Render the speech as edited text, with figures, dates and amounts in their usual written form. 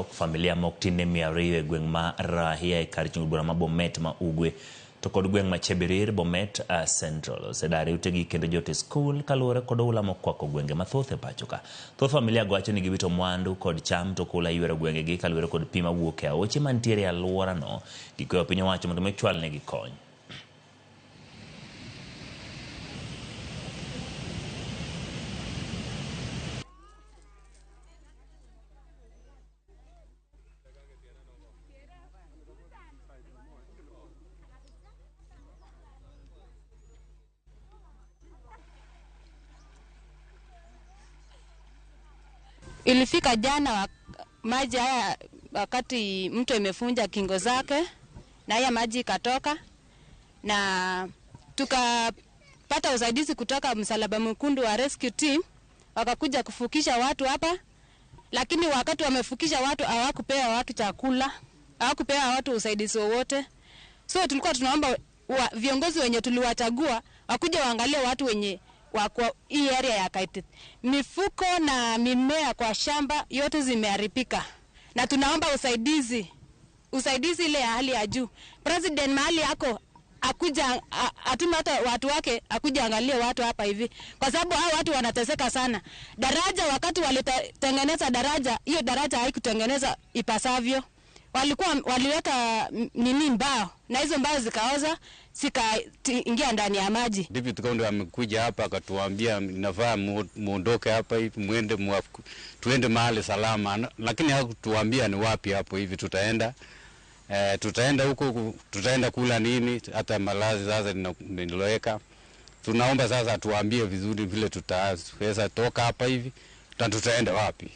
Narok, familia moktine miariwe gweng ma Rahia kar chungura ma Bomet ma Ugwe to kod gweng ma Chebirir Bomet Central sedari utegi kendo jote school kalure kod ula mokwako gwenge mathoth e pachoka. Thoth familia gwacho ni giwito mwandu kod cham to kula ywero gwenge gi kalure kod pima wuok e aoche mantiere alwora no gikweyo piny owacho mondo mechwal ne gikony. Ilifika jana maji haya wakati mto imefunja kingo zake na haya maji ikatoka na tukapata usaidizi kutoka Msalaba Mwekundu wa rescue team wakakuja kufukisha watu hapa, lakini wakati wamefukisha watu hawakupea watu chakula, hawakupea watu usaidizi wowote. So tulikuwa tunaomba viongozi wenye tuliwachagua wakuja waangalie watu wenye kwa hii area ya Kaitit. Mifuko na mimea kwa shamba yote zimeharibika. Na tunaomba usaidizi ile ya hali ya juu. President mahali yako akuja atume hata watu wake akuja angalie watu hapa hivi. Kwa sababu hao watu wanateseka sana. Daraja wakati walitengeneza daraja, hiyo daraja haikutengeneza ipasavyo. Waliweka mbao na hizo mbao zikaoza zikaingia ndani ya maji. Deputy County amekuja hapa akatuambia inafaa muondoke hapa hivi tuende mahali salama, lakini hakutuambia ni wapi hapo hivi tutaenda. Tutaenda huko, tutaenda kula nini, hata malazi sasa ninaloweka. Tunaomba sasa tuambie vizuri vile tutaweza toka hapa hivi, tutaenda wapi.